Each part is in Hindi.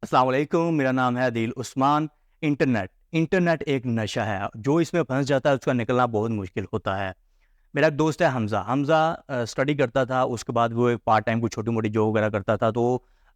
अस्सलाम वालेकुम, मेरा नाम है आदिल उस्मान। इंटरनेट एक नशा है, जो इसमें फँस जाता है उसका निकलना बहुत मुश्किल होता है। मेरा एक दोस्त है हमज़ा। हमज़ा स्टडी करता था, उसके बाद वो एक पार्ट टाइम कोई छोटी-मोटी जॉब वगैरह करता था। तो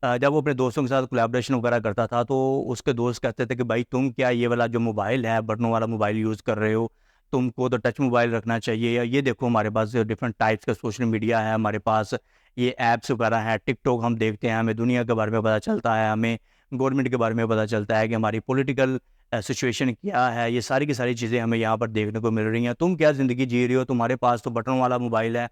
जब वो अपने दोस्तों के साथ कोलैबोरेशन वगैरह करता था, तो उसके दोस्त कहते थे कि भाई तुम क्या ये वाला जो मोबाइल है, बटनों वाला मोबाइल यूज़ कर रहे हो, तुमको तो टच मोबाइल रखना चाहिए, या ये देखो हमारे पास डिफरेंट टाइप्स का सोशल मीडिया है, हमारे पास ये ऐप्स वगैरह हैं, टिकटॉक हम देखते हैं, हमें दुनिया के बारे में पता चलता है, हमें गवर्नमेंट के बारे में पता चलता है कि हमारी पॉलिटिकल सिचुएशन क्या है, ये सारी की सारी चीज़ें हमें यहाँ पर देखने को मिल रही हैं। तुम क्या ज़िंदगी जी रही हो, तुम्हारे पास तो बटन वाला मोबाइल है।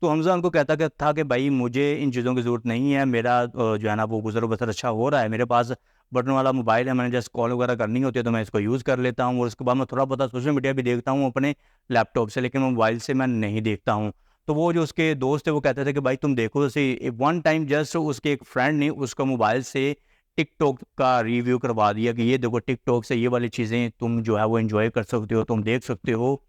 तो हमज़ा उनको कहता कि था कि भाई मुझे इन चीज़ों की ज़रूरत नहीं है, मेरा जो है ना वो गुज़र-बसर अच्छा हो रहा है, मेरे पास बटन वाला मोबाइल है, मैंने जस्ट कॉल वगैरह करनी होती है तो मैं इसको यूज़ कर लेता हूँ, और उसके बाद मैं थोड़ा बहुत सोशल मीडिया भी देखता हूँ अपने लैपटॉप से, लेकिन मोबाइल से मैं नहीं देखता हूँ। तो वो जो उसके दोस्त थे वो कहते थे कि भाई तुम देखो, जैसे वन टाइम जस्ट उसके एक फ्रेंड ने उसका मोबाइल से टिकटॉक का रिव्यू करवा दिया कि ये देखो टिकटॉक से ये वाली चीज़ें तुम जो है वो एन्जॉय कर सकते हो, तुम देख सकते हो।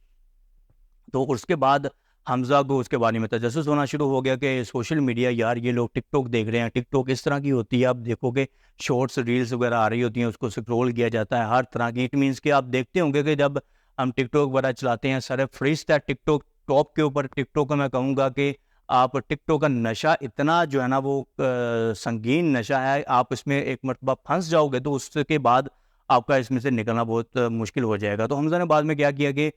तो उसके बाद हमज़ा को उसके बारे में तजस्सुस होना शुरू हो गया कि सोशल मीडिया, यार ये लोग टिकटॉक देख रहे हैं, टिकटॉक इस तरह की होती है, आप देखोगे शॉर्ट्स रील्स वगैरह आ रही होती हैं, उसको स्क्रॉल किया जाता है हर तरह की। इट मीन्स कि आप देखते होंगे कि जब हम टिकटॉक वगैरह चलाते हैं, सरफ़हरिस्त है टिकटॉक टॉप के ऊपर। टिकटॉक का मैं कहूँगा कि आप टिकटॉक का नशा इतना जो है ना वो संगीन नशा है, आप इसमें एक मर्तबा फँस जाओगे तो उसके बाद आपका इसमें से निकलना बहुत मुश्किल हो जाएगा। तो हमज़ा ने बाद में क्या किया कि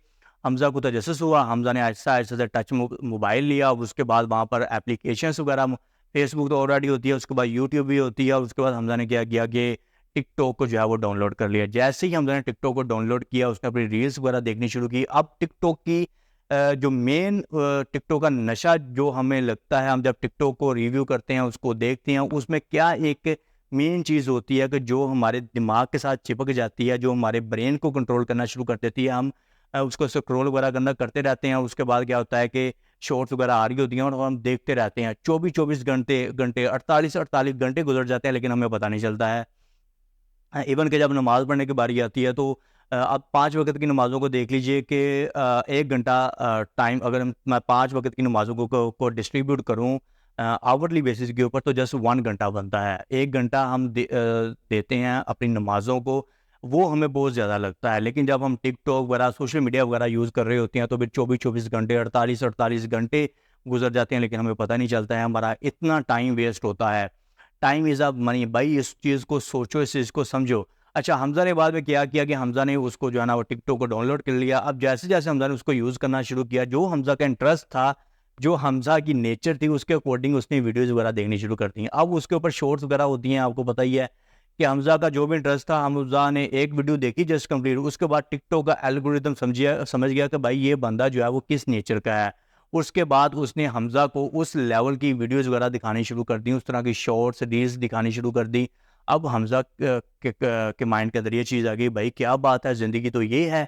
हमज़ा को तजस्सुस हुआ, हमज़ा ने आहिस्ता-आहिस्ता से टच मोबाइल लिया, उसके बाद वहाँ पर एप्लीकेशंस वगैरह, फेसबुक तो ऑलरेडी होती है, उसके बाद यूट्यूब भी होती है, और उसके बाद हमज़ा ने क्या किया कि टिकटॉक को जो है वो डाउनलोड कर लिया। जैसे ही हमज़ा ने टिकटॉक को डाउनलोड किया, उसने अपनी रील्स वगैरह देखनी शुरू की। अब टिकटॉक की जो मेन टिकटॉक का नशा जो हमें लगता है, हम जब टिकटॉक को रिव्यू करते हैं, उसको देखते हैं, उसमें क्या एक मेन चीज़ होती है कि जो हमारे दिमाग के साथ चिपक जाती है, जो हमारे ब्रेन को कंट्रोल करना शुरू कर देती है। हम उसको स्क्रॉल वगैरह करना करते रहते हैं, उसके बाद क्या होता है कि शॉर्ट्स वगैरह आ रही होती हैं और हम देखते रहते हैं। 24-24 घंटे 48-48 घंटे गुज़र जाते हैं, लेकिन हमें पता नहीं चलता है। इवन कि जब नमाज़ पढ़ने की बारी आती है, तो आप 5 वक़्त की नमाज़ों को देख लीजिए कि 1 घंटा टाइम, अगर मैं 5 वक़्त की नमाज़ों को डिस्ट्रीब्यूट करूँ आवरली बेसिस के ऊपर, तो जस्ट 1 घंटा बनता है। 1 घंटा हम देते हैं अपनी नमाज़ों को, वो हमें बहुत ज़्यादा लगता है। लेकिन जब हम टिकटॉक वगैरह, सोशल मीडिया वगैरह यूज़ कर रहे होते हैं, तो फिर 24-24 घंटे, 48-48 घंटे गुज़र जाते हैं, लेकिन हमें पता नहीं चलता है, हमारा इतना टाइम वेस्ट होता है। टाइम इज़ अ मनी, भाई इस चीज़ को सोचो, इस चीज़ को समझो। अच्छा, हमज़ा ने बाद में क्या किया कि हमज़ा ने उसको जो है ना वो टिकटॉक को डाउनलोड कर लिया। अब जैसे-जैसे हमज़ा ने उसको यूज़ करना शुरू किया, जो हमज़ा का इंटरेस्ट था, जो हमज़ा की नेचर थी, उसके अकॉर्डिंग उसने वीडियोज़ वगैरह देखनी शुरू कर दी। अब उसके ऊपर शॉर्ट्स वगैरह होती हैं, आपको पता ही है कि हमज़ा का जो भी इंटरेस्ट था, हमज़ा ने एक वीडियो देखी जस्ट कंप्लीट, उसके बाद टिकटॉक का एल्गोरिदम समझ गया कि भाई ये बंदा जो है वो किस नेचर का है। उसके बाद उसने हमज़ा को उस लेवल की वीडियोज़ वगैरह दिखानी शुरू कर दी, उस तरह की शॉर्ट्स, रील्स दिखानी शुरू कर दी। अब हमज़ा के माइंड के अंदर ये चीज़ आ गई, भाई क्या बात है, ज़िंदगी तो ये है।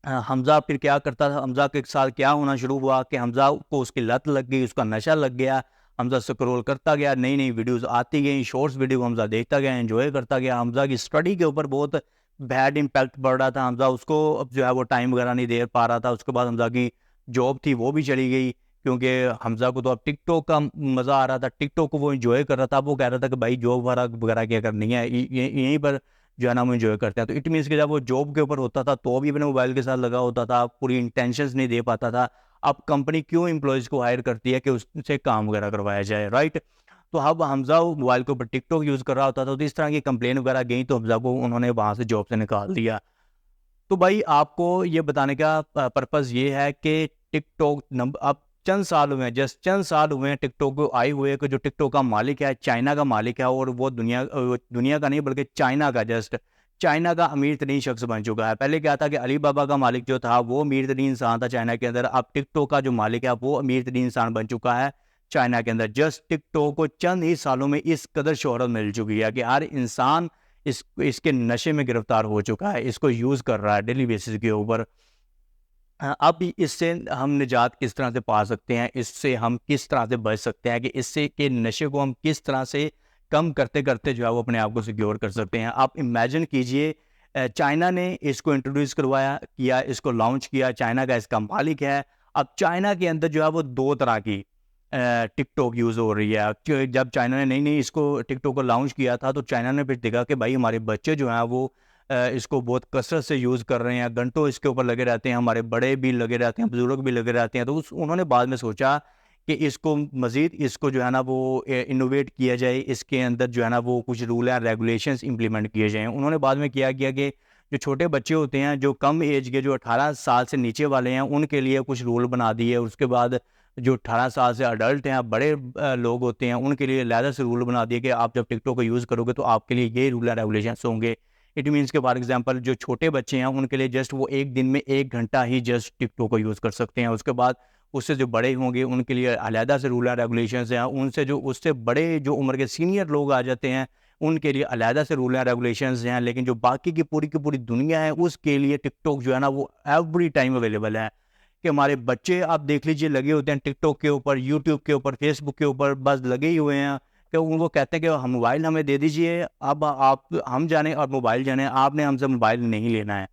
हमज़ा फिर क्या करता था, हमज़ा के साथ क्या होना शुरू हुआ कि हमज़ा को उसकी लत लग गई, उसका नशा लग गया। हमज़ा स्क्रॉल करता गया, नई-नई वीडियोज़ आती गईं, शॉर्ट्स वीडियो हमज़ा देखता गया, एन्जॉय करता गया। हमज़ा की स्टडी के ऊपर बहुत बैड इम्पैक्ट पड़ रहा था। हमज़ा उसको अब जो है वो टाइम वगैरह नहीं दे पा रहा था। उसके बाद हमज़ा की जॉब थी वो भी चली गई, क्योंकि हमज़ा को तो अब टिकटॉक का मज़ा आ रहा था, टिकटॉक को वो एन्जॉय कर रहा था। अब वो कह रहा था कि भाई जॉब वगैरह वगैरह क्या करनी है, यहीं पर जो है ना वो एन्जॉय करते हैं। तो इट मीन्स कि जब वो जॉब के ऊपर होता था तो भी अपने मोबाइल के साथ लगा होता था, पूरी इंटेंशंस नहीं दे पाता था। अब कंपनी क्यों एम्प्लॉइज़ को हायर करती है कि उससे काम वगैरह करवाया जाए, राइट? तो अब हमज़ा वो मोबाइल के ऊपर टिकटॉक यूज़ कर रहा होता था, तो इस तरह की कंप्लेन वगैरह गई, तो हमज़ा को उन्होंने वहाँ से जॉब से निकाल दिया। तो भाई आपको ये बताने का पर्पज़ ये है कि टिकटॉक अब चंद साल हुए हैं, जस्ट चंद साल हुए हैं टिकटॉक को आए हुए, कि जो टिकटॉक का मालिक है, चाइना का मालिक है, और वो दुनिया का नहीं बल्कि चाइना का, जस्ट चाइना का अमीर तरीन शख्स बन चुका है। पहले क्या था कि अली बाबा का मालिक जो था वो अमीर तरीन इंसान था चाइना के अंदर। अब टिकटॉक का जो मालिक है वो अमीर तरीन इंसान बन चुका है चाइना के अंदर। जस्ट टिकटॉक को चंद ही सालों में इस कदर शोहरत मिल चुकी है कि हर इंसान इसके नशे में गिरफ्तार हो चुका है, इसको यूज़ कर रहा है डेली बेसिस के ऊपर। अब इससे हम निजात किस तरह से पा सकते हैं, इससे हम किस तरह से बच सकते हैं, कि इससे के नशे को हम किस तरह से कम करते-करते जो है वो अपने आप को सिक्योर कर सकते हैं। आप इमेजिन कीजिए, चाइना ने इसको इंट्रोड्यूस किया, इसको लॉन्च किया, चाइना का इसका मालिक है। अब चाइना के अंदर जो है वो 2 तरह की टिकटॉक यूज़ हो रही है। जब चाइना ने नई नई इसको टिकटॉक को लॉन्च किया था, तो चाइना ने फिर देखा कि भाई हमारे बच्चे जो हैं वो इसको बहुत कसरत से यूज़ कर रहे हैं, घंटों इसके ऊपर लगे रहते हैं, हमारे बड़े भी लगे रहते हैं, बुजुर्ग भी लगे रहते हैं। तो उन्होंने बाद में सोचा कि इसको मज़ीद इसको जो है ना वो इनोवेट किया जाए, इसके अंदर जो है ना वो कुछ रूल एंड रेगुलेशंस इम्प्लीमेंट किए जाएँ। उन्होंने बाद में किया गया कि जो छोटे बच्चे होते हैं, जो कम एज के, जो 18 साल से नीचे वाले हैं, उनके लिए कुछ रूल बना दिए। उसके बाद जो 18 साल से अडल्ट हैं, बड़े लोग होते हैं, उनके लिए अलहदा से रूल बना दिए कि आप जब टिकटॉक को यूज़ करोगे तो आपके लिए ये रूल एंड रेगुलेशंस होंगे। इट मीन्स के फॉर एग्जांपल जो छोटे बच्चे हैं उनके लिए जस्ट वो एक दिन में 1 घंटा ही जस्ट टिकटॉक को यूज़ कर सकते हैं। उसके बाद उससे जो बड़े होंगे उनके लिए अलहदा से रूल एंड रेगुलेशंस हैं। उनसे जो उससे बड़े जो उम्र के सीनियर लोग आ जाते हैं, उनके लिए अलहदा से रूल एंड रेगुलेशंस हैं। लेकिन जो बाकी की पूरी दुनिया है, उसके लिए टिकटॉक जो है ना वो एवरी टाइम अवेलेबल है। कि हमारे बच्चे आप देख लीजिए लगे होते हैं टिकटॉक के ऊपर, यूट्यूब के ऊपर, फेसबुक के ऊपर, बस लगे ही हुए हैं कि उनको कहते हैं कि हम मोबाइल हमें दे दीजिए, अब आप हम जाने और मोबाइल जाने, आपने हमसे मोबाइल नहीं लेना है।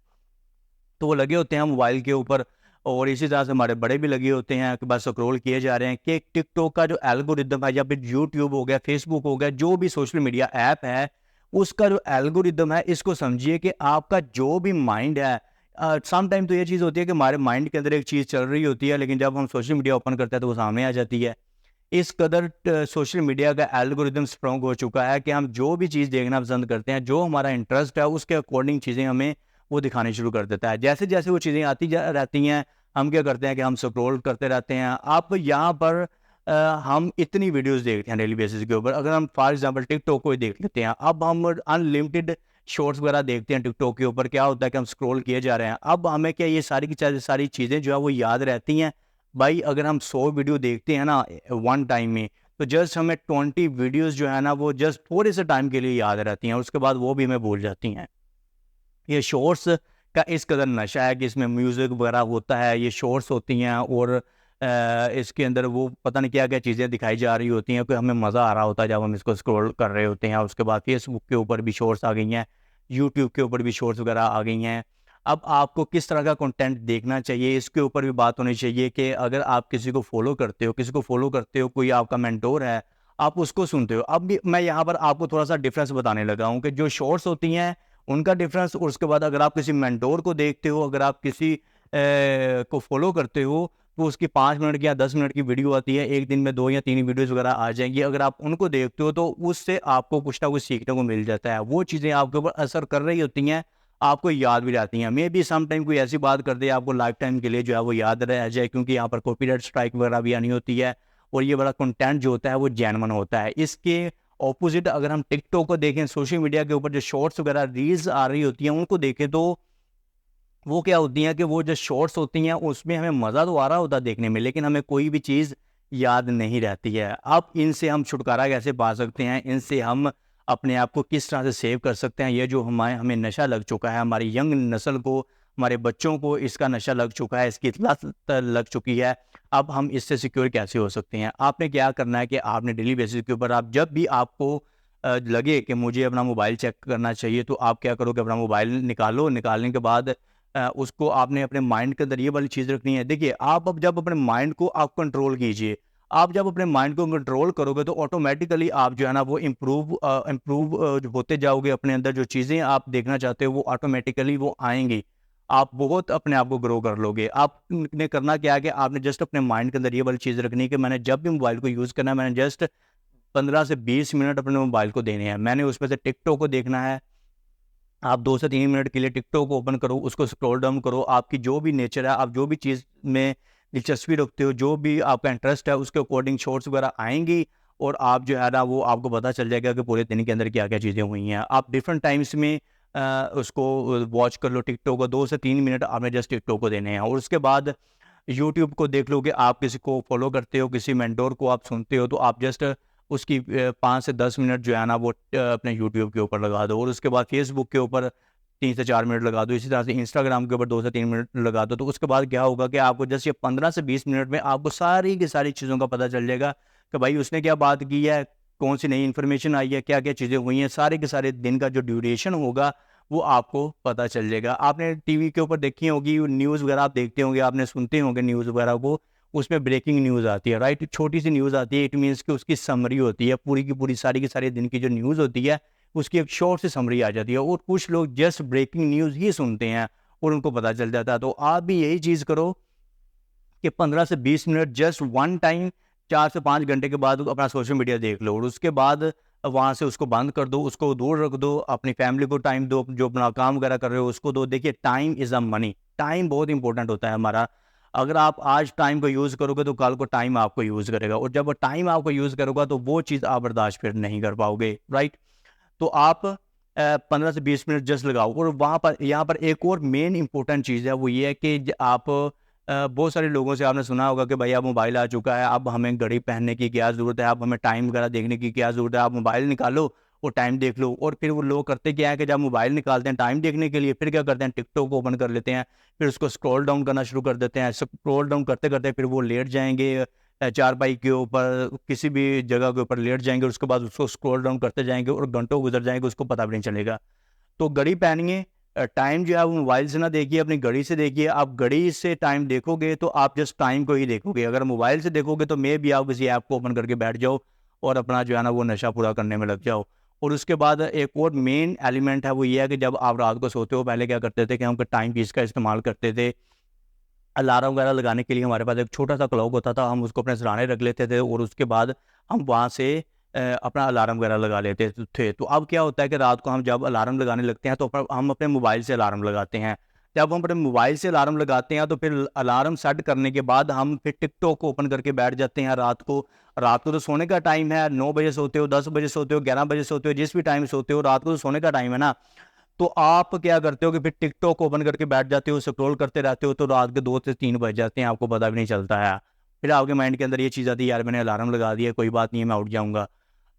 तो वो लगे होते हैं मोबाइल के ऊपर। और इसी तरह से हमारे बड़े भी लगे होते हैं कि बस स्क्रॉल किए जा रहे हैं कि टिकटॉक का जो एल्गोरिदम है, या फिर यूट्यूब हो गया, फेसबुक हो गया, जो भी सोशल मीडिया ऐप है, उसका जो एल्गोरिदम है, इसको समझिए कि आपका जो भी माइंड है, सम टाइम तो ये चीज़ होती है कि हमारे माइंड के अंदर एक चीज़ चल रही होती है, लेकिन जब हम सोशल मीडिया ओपन करते हैं तो वो सामने आ जाती है। इस कदर सोशल मीडिया का एल्गोरिदम स्ट्रॉन्ग हो चुका है कि हम जो भी चीज़ देखना पसंद करते हैं, जो हमारा इंटरेस्ट है, उसके अकॉर्डिंग चीज़ें हमें वो दिखाने शुरू कर देता है। जैसे-जैसे वो चीज़ें आती जा रहती हैं, हम क्या करते हैं कि हम स्क्रॉल करते रहते हैं। आप यहाँ पर हम इतनी वीडियोज़ देखते हैं डेली बेसिस के ऊपर। अगर हम फॉर एग्ज़ाम्पल टिकटॉक को ही देख लेते हैं, अब हम अनलिमिटेड शॉर्ट्स वगैरह देखते हैं टिकटॉक के ऊपर। क्या होता है कि हम स्क्रॉल किए जा रहे हैं। अब हमें क्या ये सारी की सारी चीज़ें जो है वो याद रहती हैं? भाई अगर हम 100 वीडियो देखते हैं ना वन टाइम में, तो जस्ट हमें 20 वीडियोज़ जो है ना वो जस्ट थोड़े से टाइम के लिए याद रहती हैं, उसके बाद वो भी हमें भूल जाती हैं। ये शॉर्ट्स का इस कदर नशा है कि इसमें म्यूज़िक वगैरह होता है, ये शॉर्ट्स होती हैं, और इसके अंदर वो पता नहीं क्या-क्या चीज़ें दिखाई जा रही होती हैं कि हमें मज़ा आ रहा होता है जब हम इसको स्क्रॉल कर रहे होते हैं। उसके बाद फेसबुक के ऊपर भी शॉर्ट्स आ गई हैं, यूट्यूब के ऊपर भी शॉर्ट्स वगैरह आ गई हैं। अब आपको किस तरह का कंटेंट देखना चाहिए, इसके ऊपर भी बात होनी चाहिए कि अगर आप किसी को फ़ॉलो करते हो, कोई आपका मेंटोर है, आप उसको सुनते हो। अब भी मैं यहाँ पर आपको थोड़ा-सा डिफ़रेंस बताने लगा हूँ कि जो शॉर्ट्स होती हैं उनका डिफरेंस, और उसके बाद अगर आप किसी मेंटोर को देखते हो, अगर आप किसी को फॉलो करते हो, तो उसकी 5 मिनट की या 10 मिनट की वीडियो आती है, एक दिन में 2 या 3 वीडियोस वगैरह आ जाएंगी। अगर आप उनको देखते हो तो उससे आपको कुछ ना कुछ सीखने को मिल जाता है। वो चीज़ें आपके ऊपर असर कर रही होती हैं, आपको याद भी रहती हैं। मे बी सम टाइम कोई ऐसी बात कर दे आपको लाइफ टाइम के लिए जो है वो याद रह जाए, क्योंकि यहाँ पर कॉपीराइट स्ट्राइक वगैरह भी आनी होती है, और ये बड़ा कंटेंट जो होता है वो जेन्युइन होता है। इसके ऑपोजिट अगर हम टिकटॉक को देखें, सोशल मीडिया के ऊपर जो शॉर्ट्स वगैरह रील्स आ रही होती हैं, उनको देखें तो वो क्या होती हैं कि वो जो शॉर्ट्स होती हैं उसमें हमें मज़ा तो आ रहा होता है देखने में, लेकिन हमें कोई भी चीज़ याद नहीं रहती है। अब इनसे हम छुटकारा कैसे पा सकते हैं? इनसे हम अपने आप को किस तरह से सेव कर सकते हैं? ये जो हमें नशा लग चुका है, हमारी यंग नस्ल को, हमारे बच्चों को इसका नशा लग चुका है, इसकी लत लग चुकी है। अब हम इससे सिक्योर कैसे हो सकते हैं? आपने क्या करना है कि आपने डेली बेसिस के ऊपर, आप जब भी आपको लगे कि मुझे अपना मोबाइल चेक करना चाहिए, तो आप क्या करो कि अपना मोबाइल निकालो। निकालने के बाद उसको आपने अपने माइंड के अंदर ये वाली चीज़ रखनी है। देखिए, आप अब जब अपने माइंड को आप कंट्रोल कीजिए, आप जब अपने माइंड को कंट्रोल करोगे तो ऑटोमेटिकली आप जो है ना वो इम्प्रूव होते जाओगे। अपने अंदर जो चीज़ें आप देखना चाहते हो वो ऑटोमेटिकली वो आएँगी। आप बहुत अपने आप को ग्रो कर लोगे। आपने करना क्या है कि आपने जस्ट अपने माइंड के अंदर ये वाली चीज़ रखनी है कि मैंने जब भी मोबाइल को यूज़ करना है, मैंने जस्ट 15 से 20 मिनट अपने मोबाइल को देने हैं। मैंने उसमें से टिकटॉक को देखना है। आप 2 से 3 मिनट के लिए टिकटॉक को ओपन करो, उसको स्क्रॉल डाउन करो। आपकी जो भी नेचर है, आप जो भी चीज़ में दिलचस्पी रखते हो, जो भी आपका इंटरेस्ट है, उसके अकॉर्डिंग शॉर्ट्स वगैरह आएँगी, और आप जो है ना वो आपको पता चल जाएगा कि पूरे दिन के अंदर क्या-क्या चीज़ें हुई हैं। आप डिफरेंट टाइम्स में उसको वॉच कर लो टिकटॉक को। 2 से 3 मिनट आपने जस्ट टिकटॉक को देने हैं, और उसके बाद यूट्यूब को देख लो कि आप किसी को फॉलो करते हो, किसी मेंटोर को आप सुनते हो, तो आप जस्ट उसकी 5 से 10 मिनट जो है ना वो अपने यूट्यूब के ऊपर लगा दो, और उसके बाद फेसबुक के ऊपर 3 से 4 मिनट लगा दो। इसी तरह से इंस्टाग्राम के ऊपर 2 से 3 मिनट लगा दो। तो उसके बाद क्या होगा कि आपको जस्ट ये 15 से 20 मिनट में आपको सारी की सारी चीज़ों का पता चल जाएगा कि भाई उसने क्या बात की है, कौन सी नई इन्फॉर्मेशन आई है, क्या-क्या चीज़ें हुई हैं। सारे के सारे दिन का जो ड्यूरेशन होगा वो आपको पता चल जाएगा। आपने टीवी के ऊपर देखी होगी न्यूज़ वगैरह, आप देखते होंगे, आपने सुनते होंगे न्यूज़ वगैरह को, उसमें ब्रेकिंग न्यूज़ आती है, राइट, छोटी सी न्यूज़ आती है, इट मीन्स कि उसकी समरी होती है, पूरी की पूरी सारी की सारी दिन की जो न्यूज़ होती है उसकी एक शॉर्ट सी समरी आ जाती है, और कुछ लोग जस्ट ब्रेकिंग न्यूज़ ही सुनते हैं और उनको पता चल जाता है। तो आप भी यही चीज़ करो कि 15 से 20 मिनट जस्ट वन टाइम 4 से 5 घंटे के बाद अपना सोशल मीडिया देख लो, और उसके बाद वहाँ से उसको बंद कर दो, उसको दूर रख दो, अपनी फैमिली को टाइम दो, जो अपना काम वगैरह कर रहे हो उसको दो। देखिए, time is a money, time बहुत इंपॉर्टेंट होता है हमारा। अगर आप आज टाइम को यूज़ करोगे तो कल को टाइम आपको यूज़ करेगा, और जब वो टाइम आपको यूज़ करोगा तो वो चीज़ आप बर्दाश्त फिर नहीं कर पाओगे, राइट। तो आप 15 से 20 मिनट जस्ट लगाओ, और वहाँ पर यहाँ पर एक और मेन इंपॉर्टेंट चीज़ है, वो ये है कि आप बहुत सारे लोगों से आपने सुना होगा कि भाई अब मोबाइल आ चुका है, अब हमें घड़ी पहनने की क्या ज़रूरत है, अब हमें टाइम वगैरह देखने की क्या ज़रूरत है, आप मोबाइल निकालो और टाइम देख लो। और फिर वो लोग करते क्या है कि जब मोबाइल निकालते हैं टाइम देखने के लिए, फिर क्या करते हैं, टिकटॉक ओपन कर लेते हैं, फिर उसको स्क्रॉल डाउन करना शुरू कर देते हैं। स्क्रॉल डाउन करते करते फिर वो लेट जाएंगे चारपाई के ऊपर, किसी भी जगह के ऊपर लेट जाएंगे, उसके बाद उसको स्क्रॉल डाउन करते जाएंगे और घंटों गुजर जाएंगे, उसको पता भी नहीं चलेगा। तो घड़ी पहनिए, टाइम जो है वो मोबाइल से ना देखिए, अपनी घड़ी से देखिए। आप घड़ी से टाइम देखोगे तो आप जस्ट टाइम को ही देखोगे, अगर मोबाइल से देखोगे तो मे भी आप किसी ऐप को ओपन करके बैठ जाओ और अपना जो है ना वो नशा पूरा करने में लग जाओ। और उसके बाद एक और मेन एलिमेंट है, वो ये है कि जब आप रात को सोते हो, पहले क्या करते थे कि हम टाइम पीस का इस्तेमाल करते थे। अलार्म वगैरह लगाने के लिए हमारे पास एक छोटा सा क्लॉक होता था, हम उसको अपने सिरहाने रख लेते थे और उसके बाद हम वहाँ से अपना अलार्म वगैरह लगा लेते थे। तो अब क्या होता है कि रात को हम जब अलार्म लगाने लगते हैं तो हम अपने मोबाइल से अलार्म लगाते हैं। जब हम अपने मोबाइल से अलार्म लगाते हैं तो फिर अलार्म सेट करने के बाद हम फिर टिकटॉक को ओपन करके बैठ जाते हैं रात को। रात को तो सोने का टाइम है, 9 बजे सोते हो, 10 बजे सोते हो, 11 बजे सोते हो, जिस भी टाइम सोते हो, रात को तो सोने का टाइम है ना। तो आप क्या करते हो कि फिर टिकटॉक ओपन करके बैठ जाते हो, स्क्रॉल करते रहते हो, तो रात के 2 से 3 बज जाते हैं, आपको पता भी नहीं चलता है। फिर आपके माइंड के अंदर ये चीज़ आती है, यार मैंने अलार्म लगा दिया, कोई बात नहीं है, मैं उठ जाऊँगा।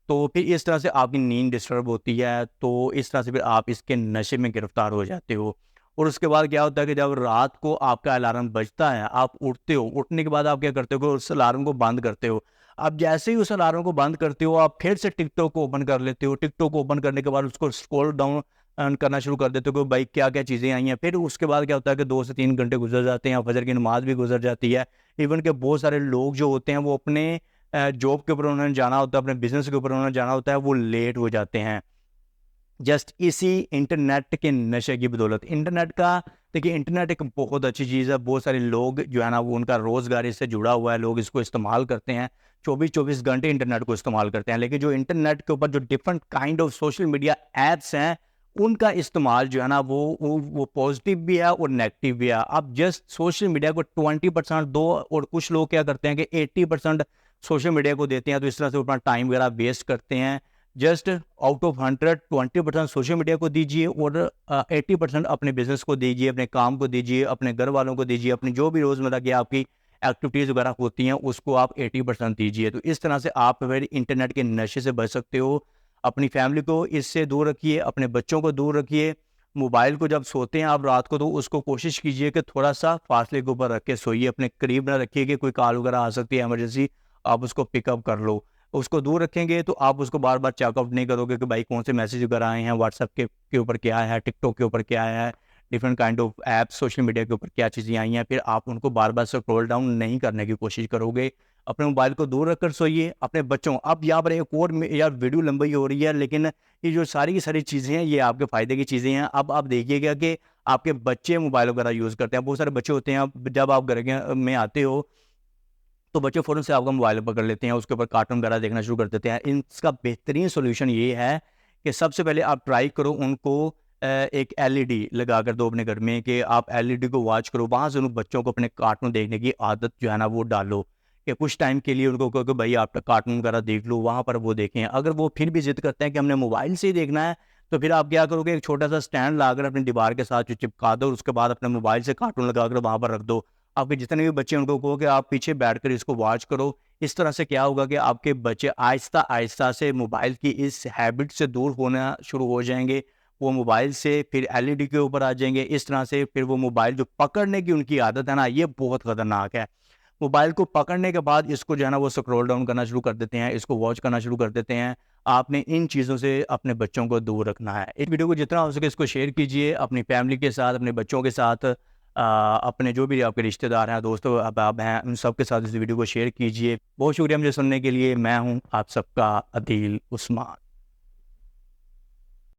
तो फिर इस तरह से आपकी नींद डिस्टर्ब होती है, तो इस तरह से फिर आप इसके नशे में गिरफ्तार हो जाते हो। और उसके बाद क्या होता है कि जब रात को आपका अलार्म बजता है, आप उठते हो, उठने के बाद आप क्या करते हो कि उस अलार्म को बंद करते हो। अब जैसे ही उस अलार्म को बंद करते हो, आप फिर से टिकटॉक को ओपन कर लेते हो। टिकटॉक को ओपन करने के बाद उसको स्क्रॉल डाउन करना शुरू कर देते हो कि भाई क्या-क्या चीज़ें आई हैं। फिर उसके बाद क्या होता है कि 2 से 3 घंटे गुज़र जाते हैं, फजर की नमाज़ भी गुज़र जाती है। इवन कि बहुत सारे लोग जो होते हैं वो अपने जॉब के ऊपर उन्होंने जाना होता है, अपने बिज़नेस के ऊपर उन्होंने जाना होता है, वो लेट हो जाते हैं। जस्ट इसी इंटरनेट के नशे की बदौलत। इंटरनेट का देखिए, इंटरनेट एक बहुत अच्छी चीज़ है, बहुत सारे लोग जो है ना वो उनका रोज़गार इससे जुड़ा हुआ है, लोग इसको इस्तेमाल करते हैं, 24-24 घंटे इंटरनेट को इस्तेमाल करते हैं। लेकिन जो इंटरनेट के ऊपर जो different kind of social media apps हैं, उनका इस्तेमाल जो है ना वो पॉजिटिव भी है और नेगेटिव भी है। आप जस्ट सोशल मीडिया को 20% दो, और कुछ लोग क्या करते हैं कि 80% सोशल मीडिया को देते हैं, तो इस तरह से वो अपना टाइम वगैरह वेस्ट करते हैं। Just out of 100 20% social media को दीजिए, और 80% अपने बिजनेस को दीजिए, अपने काम को दीजिए, अपने घर वालों को दीजिए, अपनी जो भी रोज़मर्रा की आपकी एक्टिविटीज़ वगैरह होती हैं उसको आप 80% दीजिए। तो इस तरह से आप फिर इंटरनेट के नशे से बच सकते हो। अपनी फैमिली को इससे दूर रखिए, अपने बच्चों को दूर रखिए। मोबाइल को जब सोते हैं आप रात को, तो उसको कोशिश कीजिए कि थोड़ा सा फासले के ऊपर रख के सोइए, अपने करीब ना रखिए कि कोई कॉल वगैरह आ सकती है इमरजेंसी, आप उसको पिकअप कर लो। उसको दूर रखेंगे तो आप उसको बार-बार चेकआउट नहीं करोगे कि भाई कौन से मैसेज वगैरह आए हैं, व्हाट्सएप के ऊपर क्या आया है, टिकटॉक के ऊपर क्या आया है, different kind of apps social media के ऊपर क्या चीज़ें आई हैं। फिर आप उनको बार-बार स्क्रॉल डाउन नहीं करने की कोशिश करोगे। अपने मोबाइल को दूर रखकर सोइए। अपने बच्चों, अब यहाँ पर एक और यार वीडियो लंबी हो रही है, लेकिन ये जो सारी की सारी चीज़ें हैं ये आपके फ़ायदे की चीज़ें हैं। अब आप देखिएगा कि आपके बच्चे मोबाइल वगैरह यूज़ करते हैं। बहुत सारे बच्चे होते हैं, अब जब आप घर के में आते हो तो बच्चे फ़ौरन से आपका मोबाइल पकड़ लेते हैं, उसके ऊपर कार्टून वगैरह देखना शुरू कर देते हैं। इसका बेहतरीन सॉल्यूशन ये है कि सबसे पहले आप ट्राई करो उनको एक एलईडी लगा कर दो अपने घर में, कि आप एलईडी को वॉच करो, वहाँ से उन बच्चों को अपने कार्टून देखने की आदत जो है ना वो डालो, कि कुछ टाइम के लिए उनको कहो कि भाई आप कार्टून वगैरह देख लो, वहाँ पर वो देखें। अगर वो फिर भी ज़िद करते हैं कि हमने मोबाइल से ही देखना है, तो फिर आप क्या करोगे, एक छोटा सा स्टैंड लाकर अपनी दीवार के साथ जो चिपका दो, और उसके बाद अपने मोबाइल से कार्टून लगाकर वहाँ पर रख दो। आपके जितने भी बच्चे हैं उनको कहो कि आप पीछे बैठकर इसको वॉच करो। इस तरह से क्या होगा कि आपके बच्चे आहिस्ता-आहिस्ता से मोबाइल की इस हैबिट से दूर होना शुरू हो जाएँगे। वो मोबाइल से फिर एलईडी के ऊपर आ जाएँगे। इस तरह से फिर वो मोबाइल जो पकड़ने की उनकी आदत है ना, ये बहुत ख़तरनाक है। मोबाइल को पकड़ने के बाद इसको जो है ना वो स्क्रॉल डाउन करना शुरू कर देते हैं, इसको वॉच करना शुरू कर देते हैं। आपने इन चीज़ों से अपने बच्चों को दूर रखना है। इस वीडियो को जितना हो सके इसको शेयर कीजिए अपनी फैमिली के साथ, अपने बच्चों के साथ। अपने जो भी आपके रिश्तेदार हैं, दोस्तों अहबाब हैं, उन सब के साथ इस वीडियो को शेयर कीजिए। बहुत शुक्रिया मुझे सुनने के लिए। मैं हूँ आप सबका अदील उस्मान।